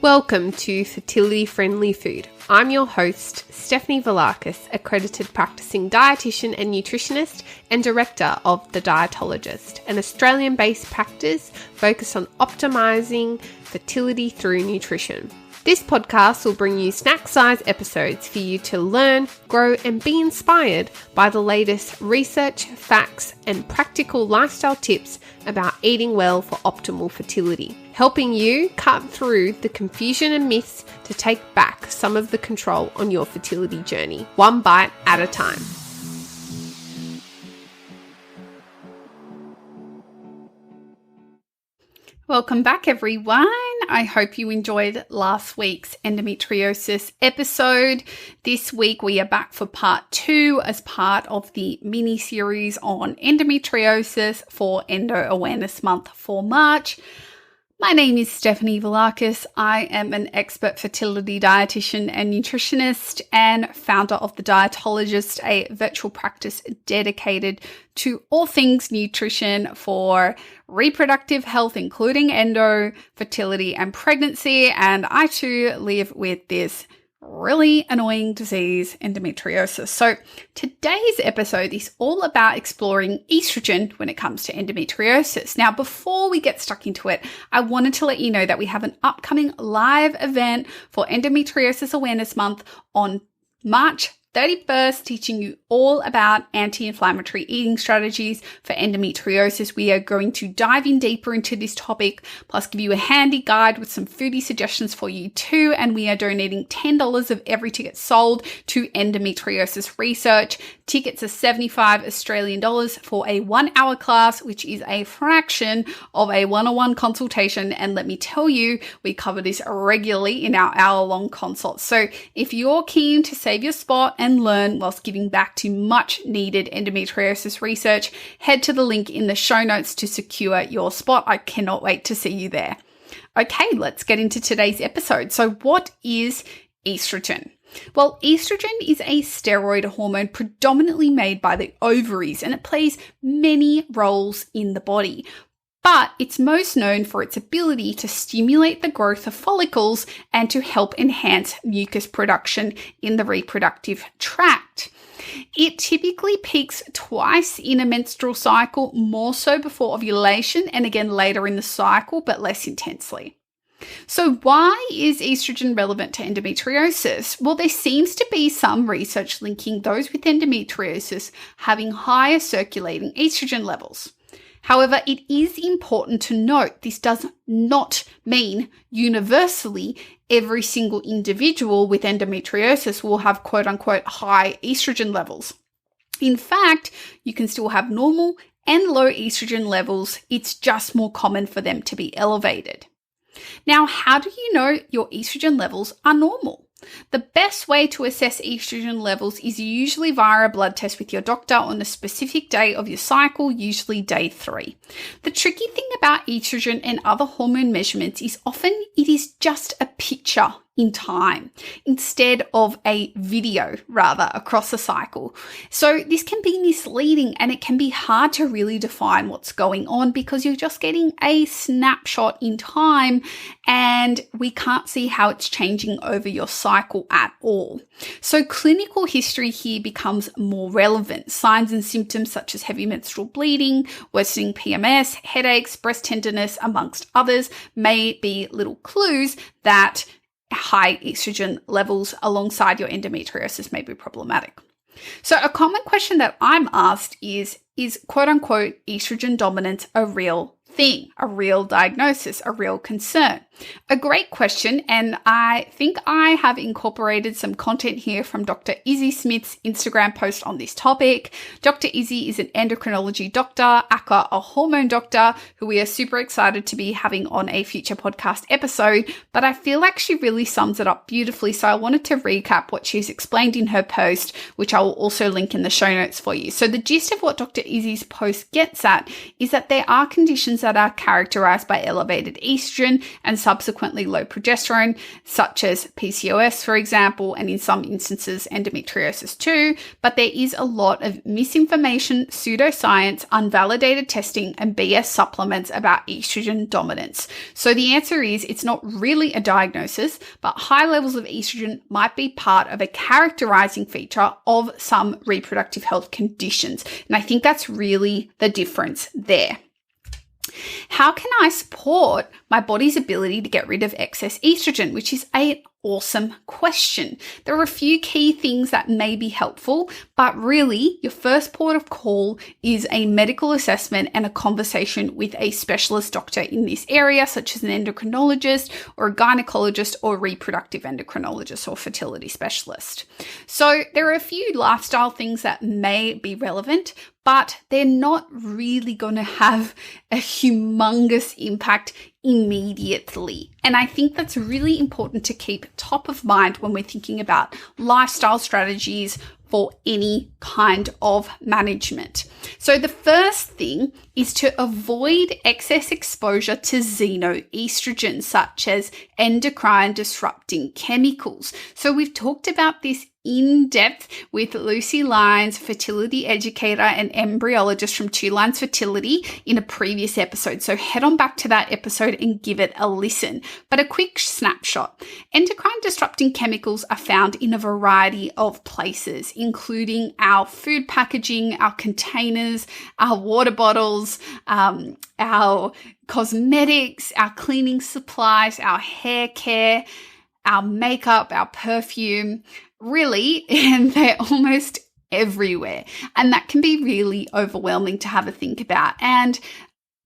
Welcome to Fertility Friendly Food. I'm your host, Stefanie Velakis, accredited practicing dietitian and nutritionist and director of the Dietologist, an Australian-based practice focused on optimizing fertility through nutrition. This podcast will bring you snack-size episodes for you to learn, grow, and be inspired by the latest research, facts, and practical lifestyle tips about eating well for optimal fertility, helping you cut through the confusion and myths to take back some of the control on your fertility journey, one bite at a time. Welcome back, everyone. I hope you enjoyed last week's endometriosis episode. This week we are back for part 2 as part of the mini-series on endometriosis for Endo Awareness Month for March. My name is Stefanie Velakis. I am an expert fertility dietitian and nutritionist and founder of the Dietologist, a virtual practice dedicated to all things nutrition for reproductive health, including endo, fertility, and pregnancy. And I too live with this really annoying disease, endometriosis. So today's episode is all about exploring estrogen when it comes to endometriosis. Now, before we get stuck into it, I wanted to let you know that we have an upcoming live event for Endometriosis Awareness Month on March 31st, teaching you all about anti-inflammatory eating strategies for endometriosis. We are going to dive in deeper into this topic, plus give you a handy guide with some foodie suggestions for you too. And we are donating $10 of every ticket sold to endometriosis research. Tickets are 75 Australian dollars for a 1-hour class, which is a fraction of a one-on-one consultation. And let me tell you, we cover this regularly in our hour-long consults. So if you're keen to save your spot and learn whilst giving back to much needed endometriosis research, head to the link in the show notes to secure your spot. I cannot wait to see you there. Okay, let's get into today's episode. So what is estrogen? Well, estrogen is a steroid hormone predominantly made by the ovaries, and it plays many roles in the body. But it's most known for its ability to stimulate the growth of follicles and to help enhance mucus production in the reproductive tract. It typically peaks twice in a menstrual cycle, more so before ovulation and again later in the cycle, but less intensely. So why is estrogen relevant to endometriosis? Well, there seems to be some research linking those with endometriosis having higher circulating estrogen levels. However, it is important to note this does not mean universally every single individual with endometriosis will have quote unquote high estrogen levels. In fact, you can still have normal and low estrogen levels. It's just more common for them to be elevated. Now, how do you know your estrogen levels are normal? The best way to assess estrogen levels is usually via a blood test with your doctor on a specific day of your cycle, usually day 3. The tricky thing about estrogen and other hormone measurements is often it is just a picture in time instead of a video across a cycle. So this can be misleading and it can be hard to really define what's going on because you're just getting a snapshot in time and we can't see how it's changing over your cycle at all. So clinical history here becomes more relevant. Signs and symptoms such as heavy menstrual bleeding, worsening PMS, headaches, breast tenderness, amongst others may be little clues that high estrogen levels alongside your endometriosis may be problematic. So a common question that I'm asked is quote unquote estrogen dominance a real thing, a real diagnosis, a real concern? A great question, and I think I have incorporated some content here from Dr. Izzy Smith's Instagram post on this topic. Dr. Izzy is an endocrinology doctor, aka a hormone doctor, who we are super excited to be having on a future podcast episode, but I feel like she really sums it up beautifully, so I wanted to recap what she's explained in her post, which I will also link in the show notes for you. So the gist of what Dr. Izzy's post gets at is that there are conditions that are characterized by elevated estrogen and subsequently low progesterone, such as PCOS, for example, and in some instances, endometriosis too. But there is a lot of misinformation, pseudoscience, unvalidated testing, and BS supplements about estrogen dominance. So the answer is it's not really a diagnosis, but high levels of estrogen might be part of a characterizing feature of some reproductive health conditions. And I think that's really the difference there. How can I support my body's ability to get rid of excess estrogen, which is an awesome question. There are a few key things that may be helpful, but really your first port of call is a medical assessment and a conversation with a specialist doctor in this area, such as an endocrinologist or a gynecologist or reproductive endocrinologist or fertility specialist. So there are a few lifestyle things that may be relevant, but they're not really going to have a humongous impact immediately. And I think that's really important to keep top of mind when we're thinking about lifestyle strategies for any kind of management. So the first thing is to avoid excess exposure to xenoestrogens, such as endocrine disrupting chemicals. So we've talked about this in depth with Lucy Lyons, fertility educator and embryologist from Two Lines Fertility, in a previous episode. So head on back to that episode and give it a listen. But a quick snapshot. Endocrine disrupting chemicals are found in a variety of places, including our food packaging, our containers, our water bottles, our cosmetics, our cleaning supplies, our hair care, our makeup, our perfume, really, and they're almost everywhere. And that can be really overwhelming to have a think about. And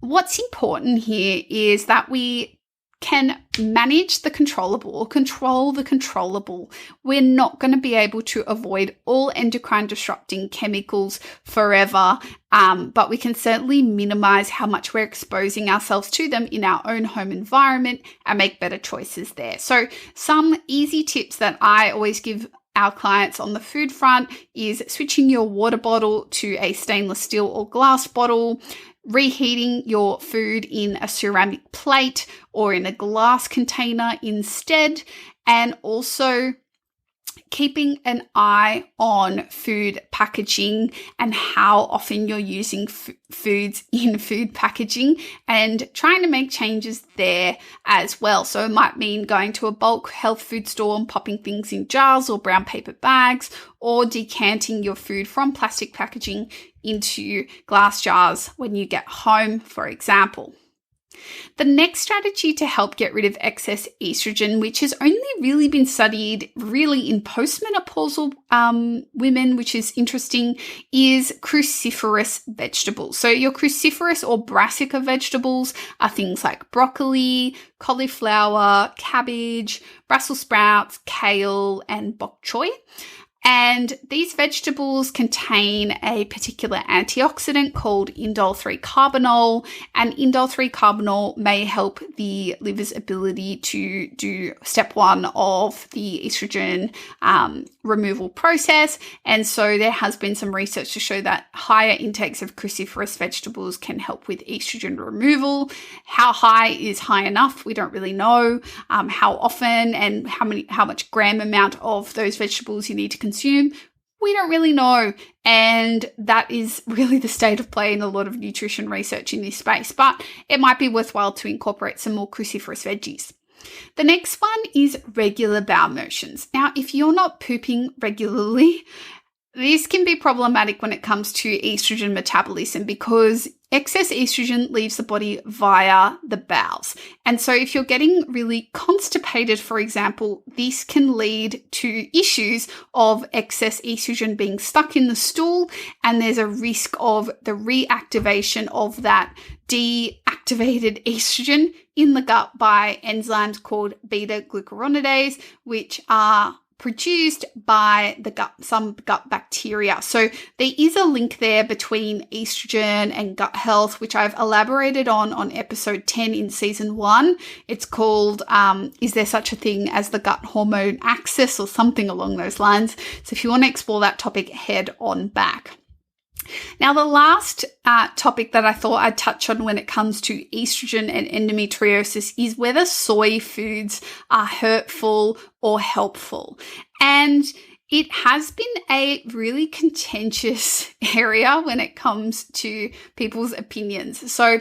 what's important here is that we can manage the controllable or control the controllable. We're not going to be able to avoid all endocrine disrupting chemicals forever, but we can certainly minimize how much we're exposing ourselves to them in our own home environment and make better choices there. So some easy tips that I always give our clients on the food front is switching your water bottle to a stainless steel or glass bottle, reheating your food in a ceramic plate or in a glass container instead, and also keeping an eye on food packaging and how often you're using foods in food packaging and trying to make changes there as well. So it might mean going to a bulk health food store and popping things in jars or brown paper bags, or decanting your food from plastic packaging into glass jars when you get home, for example. The next strategy to help get rid of excess estrogen, which has only really been studied really in postmenopausal women, which is interesting, is cruciferous vegetables. So your cruciferous or brassica vegetables are things like broccoli, cauliflower, cabbage, Brussels sprouts, kale, and bok choy. And these vegetables contain a particular antioxidant called indole-3-carbinol, and indole-3-carbinol may help the liver's ability to do step one of the estrogen removal process. And so there has been some research to show that higher intakes of cruciferous vegetables can help with estrogen removal. How high is high enough? We don't really know. How often and how much gram amount of those vegetables you need to consume, we don't really know. And that is really the state of play in a lot of nutrition research in this space, but it might be worthwhile to incorporate some more cruciferous veggies. The next one is regular bowel motions. Now, if you're not pooping regularly, this can be problematic when it comes to estrogen metabolism because excess estrogen leaves the body via the bowels. And so if you're getting really constipated, for example, this can lead to issues of excess estrogen being stuck in the stool, and there's a risk of the reactivation of that deactivated estrogen in the gut by enzymes called beta-glucuronidase, which are produced by the gut, some gut bacteria. So there is a link there between estrogen and gut health, which I've elaborated on episode 10 in season 1. It's called, Is There Such a Thing as the Gut Hormone Axis, or something along those lines. So if you want to explore that topic, head on back. Now, the last topic that I thought I'd touch on when it comes to estrogen and endometriosis is whether soy foods are hurtful or helpful. And it has been a really contentious area when it comes to people's opinions. So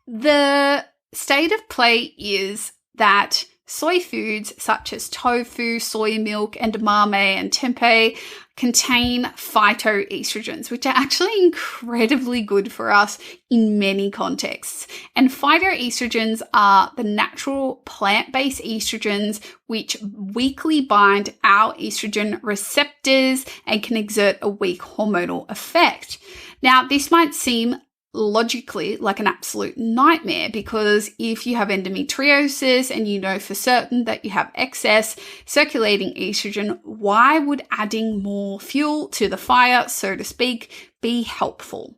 the state of play is that soy foods such as tofu, soy milk, edamame, and tempeh contain phytoestrogens, which are actually incredibly good for us in many contexts. And phytoestrogens are the natural plant-based estrogens which weakly bind our estrogen receptors and can exert a weak hormonal effect. Now, this might seem logically like an absolute nightmare, because if you have endometriosis and you know for certain that you have excess circulating estrogen, why would adding more fuel to the fire, so to speak, be helpful?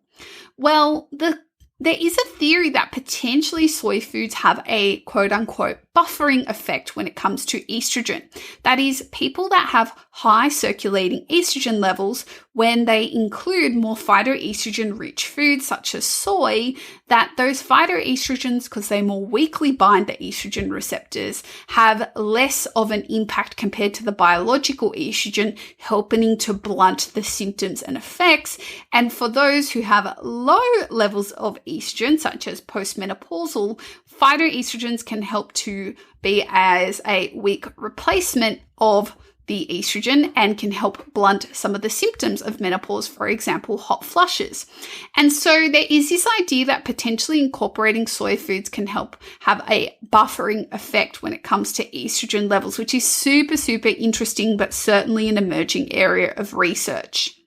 Well, there is a theory that potentially soy foods have a quote-unquote buffering effect when it comes to estrogen. That is, people that have high circulating estrogen levels, when they include more phytoestrogen-rich foods such as soy, that those phytoestrogens, because they more weakly bind the estrogen receptors, have less of an impact compared to the biological estrogen, helping to blunt the symptoms and effects. And for those who have low levels of estrogen, such as postmenopausal, phytoestrogens can help to be as a weak replacement of the estrogen and can help blunt some of the symptoms of menopause, for example, hot flushes. And so there is this idea that potentially incorporating soy foods can help have a buffering effect when it comes to estrogen levels, which is super, super interesting, but certainly an emerging area of research.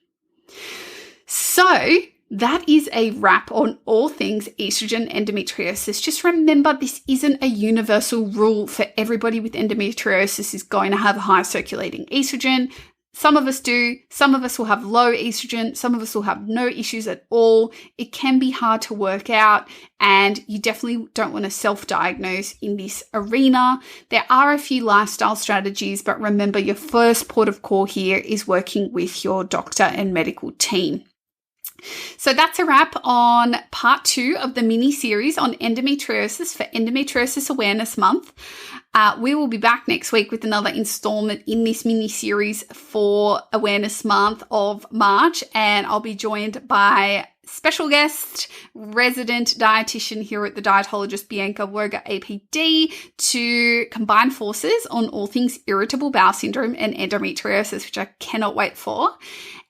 So that is a wrap on all things estrogen endometriosis. Just remember, this isn't a universal rule for everybody with endometriosis is going to have high circulating estrogen. Some of us do. Some of us will have low estrogen. Some of us will have no issues at all. It can be hard to work out, and you definitely don't want to self-diagnose in this arena. There are a few lifestyle strategies, but remember, your first port of call here is working with your doctor and medical team. So that's a wrap on part 2 of the mini-series on endometriosis for Endometriosis Awareness Month. We will be back next week with another installment in this mini-series for Awareness Month of March, and I'll be joined by special guest, resident dietitian here at the Dietologist, Bianca Woga APD, to combine forces on all things irritable bowel syndrome and endometriosis, which I cannot wait for.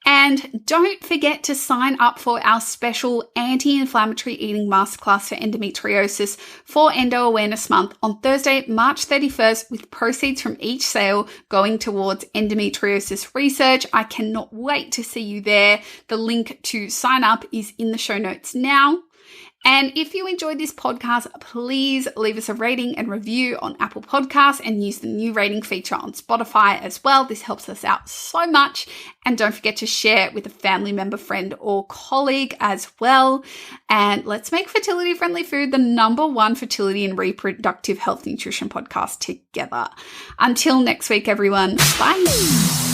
And don't forget to sign up for our special anti-inflammatory eating masterclass for endometriosis for Endo Awareness Month on Thursday, March 31st, with proceeds from each sale going towards endometriosis research. I cannot wait to see you there. The link to sign up is in the show notes now. And if you enjoyed this podcast, please leave us a rating and review on Apple Podcasts and use the new rating feature on Spotify as well. This helps us out so much. And don't forget to share it with a family member, friend, or colleague as well. And let's make Fertility Friendly Food the #1 fertility and reproductive health nutrition podcast together. Until next week, everyone. Bye.